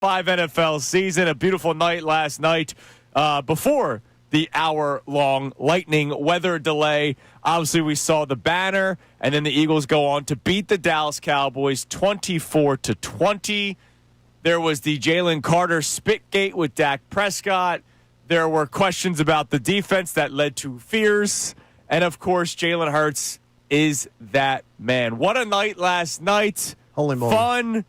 5 NFL season. A beautiful night last night before the hour-long lightning weather delay. Obviously, we saw the banner, and then the Eagles go on to beat the Dallas Cowboys 24-20. There was the Jaylen Carter spitgate with Dak Prescott. There were questions about the defense that led to fears. And, of course, Jalen Hurts is that man. What a night last night. Holy moly. Fun,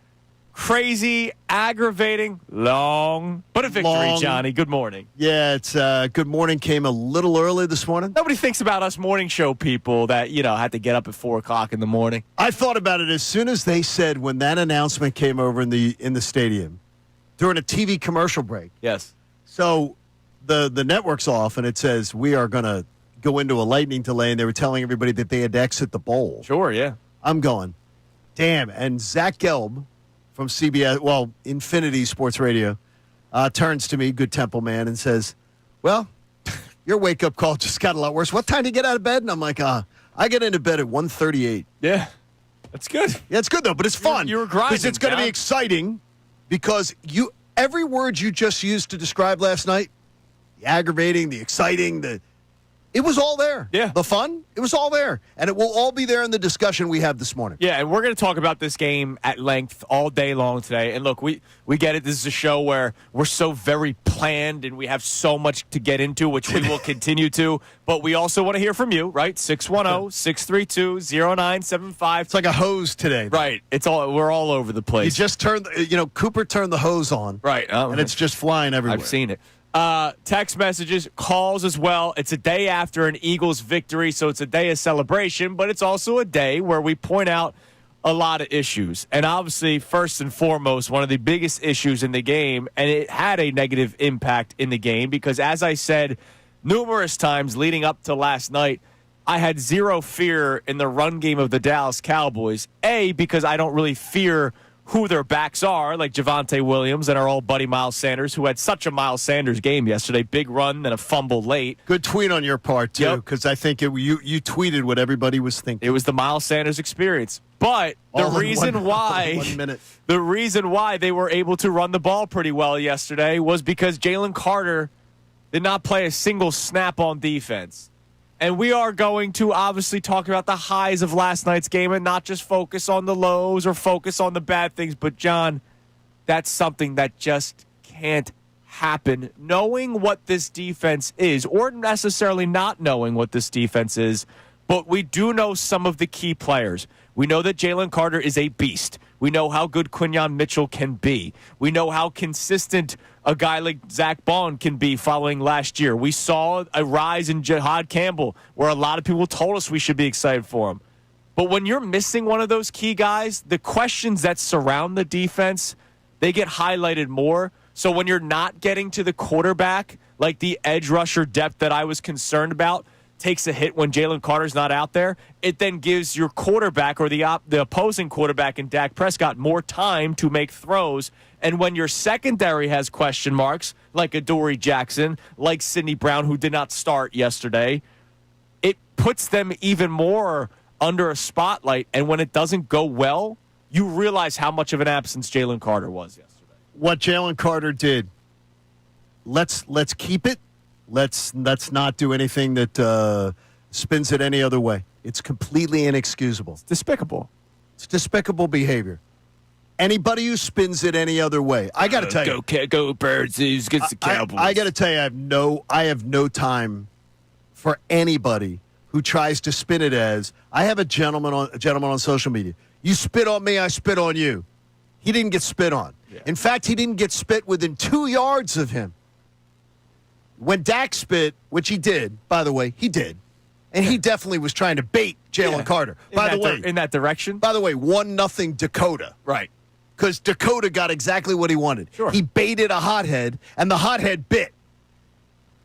crazy, aggravating, long, but a victory, Johnny. Good morning. Yeah, it's good morning came a little early this morning. Nobody thinks about us morning show people that, had to get up at 4 o'clock in the morning. I thought about it as soon as they said when that announcement came over in the stadium during a TV commercial break. Yes. So the network's off, and it says we are going to go into a lightning delay, and they were telling everybody that they had to exit the bowl. Sure, yeah. I'm going, damn. And Zach Gelb from CBS, Infinity Sports Radio, turns to me, good Temple man, and says, well, your wake-up call just got a lot worse. What time do you get out of bed? And I'm like, I get into bed at 1:38. Yeah, that's good. Yeah, it's good, though, but it's fun. You were grinding, because it's going to be exciting because every word you just used to describe last night, the aggravating, the exciting, it was all there. Yeah. The fun, it was all there. And it will all be there in the discussion we have this morning. Yeah, and we're going to talk about this game at length all day long today. And look, we get it. This is a show where we're so very planned and we have so much to get into, which we will continue to. But we also want to hear from you, right? 610-632-0975. It's like a hose today. Right. We're all over the place. You just Cooper turned the hose on. Right. And it's just flying everywhere. I've seen it. Text messages, calls as well. It's a day after an Eagles victory, so it's a day of celebration, but it's also a day where we point out a lot of issues. And obviously, first and foremost, one of the biggest issues in the game, and it had a negative impact in the game because, as I said numerous times leading up to last night, I had zero fear in the run game of the Dallas Cowboys. A, because I don't really fear who their backs are, like Javonte Williams and our old buddy Miles Sanders, who had such a Miles Sanders game yesterday. Big run and a fumble late. Good tweet on your part, too, because I think you tweeted what everybody was thinking. It was the Miles Sanders experience. But the reason why they were able to run the ball pretty well yesterday was because Jalen Carter did not play a single snap on defense. And we are going to obviously talk about the highs of last night's game and not just focus on the lows or focus on the bad things. But, John, that's something that just can't happen. Knowing what this defense is, or necessarily not knowing what this defense is, but we do know some of the key players. We know that Jalen Carter is a beast. We know how good Quinyon Mitchell can be. We know how consistent a guy like Zach Bond can be following last year. We saw a rise in Jihad Campbell where a lot of people told us we should be excited for him. But when you're missing one of those key guys, the questions that surround the defense, they get highlighted more. So when you're not getting to the quarterback, like the edge rusher depth that I was concerned about, takes a hit when Jalen Carter's not out there, it then gives your quarterback or the opposing quarterback in Dak Prescott more time to make throws. And when your secondary has question marks, like Adoree Jackson, like Sidney Brown, who did not start yesterday, it puts them even more under a spotlight. And when it doesn't go well, you realize how much of an absence Jalen Carter was yesterday. What Jalen Carter did, let's keep it. Let's not do anything that spins it any other way. It's completely inexcusable. It's despicable. It's despicable behavior. Anybody who spins it any other way, I got to tell you, go Birds against the Cowboys. I got to tell you, I have no time for anybody who tries to spin it as I have a gentleman on social media. You spit on me, I spit on you. He didn't get spit on. Yeah. In fact, he didn't get spit within 2 yards of him. When Dak spit, which he did, by the way, he did, and he definitely was trying to bait Jalen Carter. In that direction? By the way, 1-0 Dakota. Right. Because Dakota got exactly what he wanted. Sure. He baited a hothead, and the hothead bit.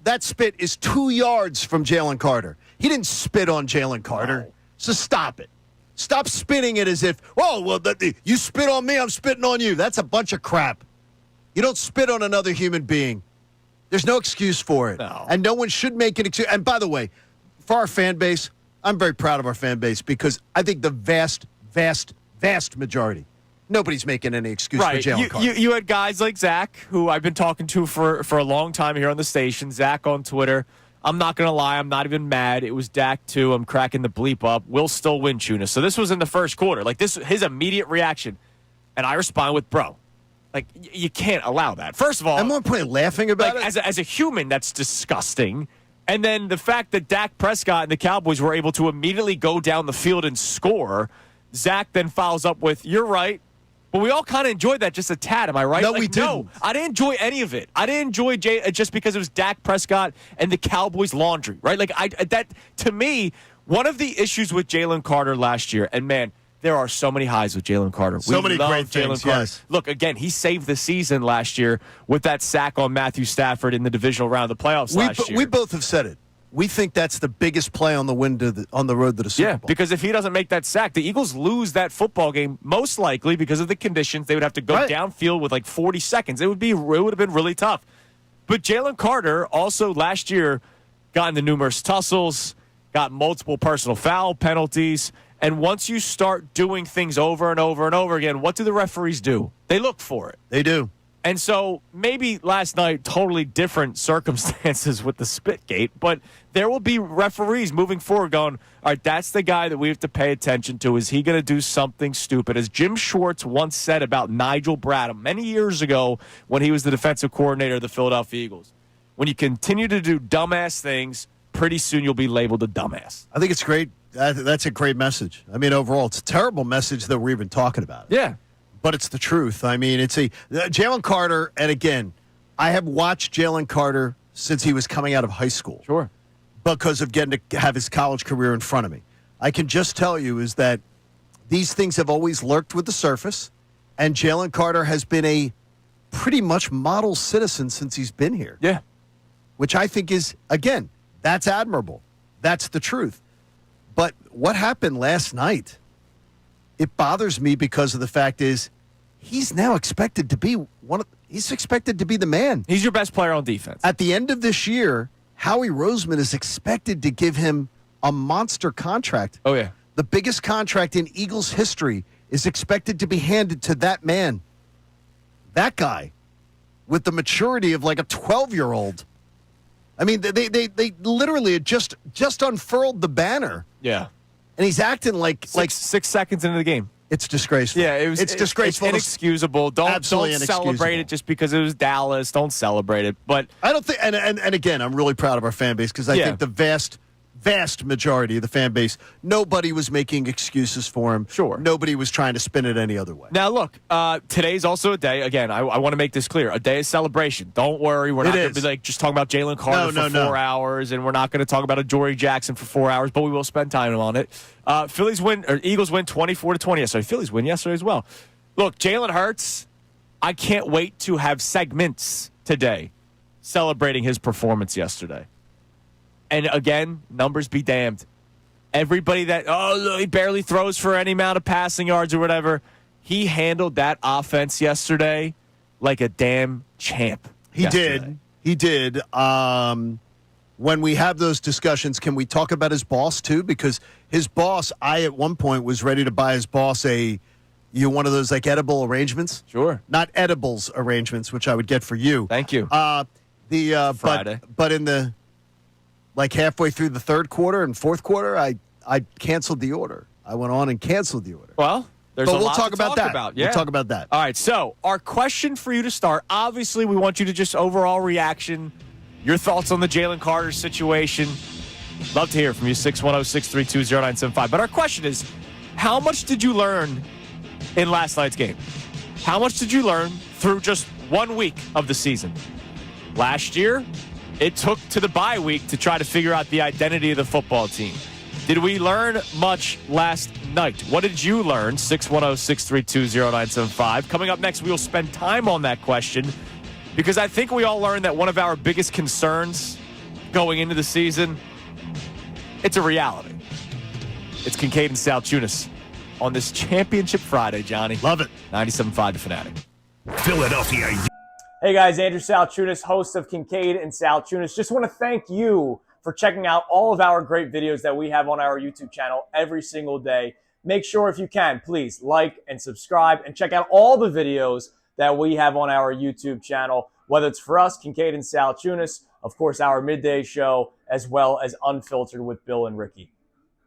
That spit is 2 yards from Jalen Carter. He didn't spit on Jalen Carter. No. So stop it. Stop spinning it as if, you spit on me, I'm spitting on you. That's a bunch of crap. You don't spit on another human being. There's no excuse for it. No. And no one should make an excuse. And by the way, for our fan base, I'm very proud of our fan base because I think the vast, vast, vast majority, Nobody's making any excuse for Right. Jalen Carter. You had guys like Zach, who I've been talking to for a long time here on the station. Zach on Twitter. I'm not going to lie. I'm not even mad. It was Dak, too. I'm cracking the bleep up. We'll still win, Tuna. So this was in the first quarter. Like, this, his immediate reaction. And I respond with, bro, like, you can't allow that. First of all. I'm not playing laughing about like, it. As a human, that's disgusting. And then the fact that Dak Prescott and the Cowboys were able to immediately go down the field and score. Zach then follows up with, you're right. But we all kind of enjoyed that just a tad, am I right? No, like, we didn't. No, I didn't enjoy any of it. I didn't enjoy just because it was Dak Prescott and the Cowboys laundry, right? Like, that to me, one of the issues with Jaylen Carter last year, and man, there are so many highs with Jaylen Carter. So many great Jaylen things, Carter. yes. Look, again, he saved the season last year with that sack on Matthew Stafford in the divisional round of the playoffs last year. We both have said it. We think that's the biggest play on the on the road to the Super Bowl. Because if he doesn't make that sack, the Eagles lose that football game most likely because of the conditions. They would have to go downfield with like 40 seconds. It would have been really tough. But Jaylen Carter also last year got into numerous tussles, got multiple personal foul penalties, and once you start doing things over and over and over again, what do the referees do? They look for it. They do. And so maybe last night, totally different circumstances with the Spitgate, but there will be referees moving forward going, all right, that's the guy that we have to pay attention to. Is he going to do something stupid? As Jim Schwartz once said about Nigel Bradham many years ago when he was the defensive coordinator of the Philadelphia Eagles, when you continue to do dumbass things, pretty soon you'll be labeled a dumbass. I think it's great. That's a great message. I mean, overall, it's a terrible message that we're even talking about it. Yeah. But it's the truth. I mean, it's Jaylen Carter, and again, I have watched Jaylen Carter since he was coming out of high school. Sure. Because of getting to have his college career in front of me. I can just tell you is that these things have always lurked with the surface, and Jaylen Carter has been a pretty much model citizen since he's been here. Yeah. Which I think is, again, that's admirable. That's the truth. But what happened last night, it bothers me because of the fact is he's now expected to be he's expected to be the man. He's your best player on defense. At the end of this year, Howie Roseman is expected to give him a monster contract. Oh, yeah. The biggest contract in Eagles history is expected to be handed to that man. That guy with the maturity of like a 12-year-old. I mean, they literally had just unfurled the banner. Yeah. And he's acting like 6 seconds into the game. It's disgraceful. Yeah, it's disgraceful. It's inexcusable. Don't celebrate it just because it was Dallas. Don't celebrate it. But I don't think. And again, I'm really proud of our fan base because I think the vast majority of the fan base, nobody was making excuses for him. Sure. Nobody was trying to spin it any other way. Now, look, today's also a day, again, I want to make this clear, a day of celebration. Don't worry. We're not going to be like just talking about Jaylen Carter for 4 hours, and we're not going to talk about Adoree Jackson for 4 hours, but we will spend time on it. Eagles win 24-20. Sorry, Phillies win yesterday as well. Look, Jalen Hurts, I can't wait to have segments today celebrating his performance yesterday. And again, numbers be damned. Everybody he barely throws for any amount of passing yards or whatever. He handled that offense yesterday like a damn champ. He did. When we have those discussions, can we talk about his boss too? Because his boss, I at one point was ready to buy his boss one of those like edible arrangements. Sure. Not edibles arrangements, which I would get for you. Thank you. Friday. But in the like halfway through the third quarter and fourth quarter, I canceled the order. I went on and canceled the order. Well, we'll talk about that. Yeah. We'll talk about that. All right, so our question for you to start, obviously we want you to just overall reaction, your thoughts on the Jaylen Carter situation. Love to hear from you, 610-632-0975. But our question is, how much did you learn in last night's game? How much did you learn through just 1 week of the season? Last year, it took to the bye week to try to figure out the identity of the football team. Did we learn much last night? What did you learn? 610-632-0975. Coming up next, we will spend time on that question because I think we all learned that one of our biggest concerns going into the season, it's a reality. It's Kincade and Salciunas on this Championship Friday, Johnny. Love it. 97.5 The Fanatic. Philadelphia. Hey guys, Andrew Salciunas, host of Kincade and Salciunas. Just want to thank you for checking out all of our great videos that we have on our YouTube channel every single day. make sure if you can, please like and subscribe and check out all the videos that we have on our YouTube channel, whether it's for us, Kincade and Salciunas, of course, our midday show, as well as Unfiltered with Bill and Ricky.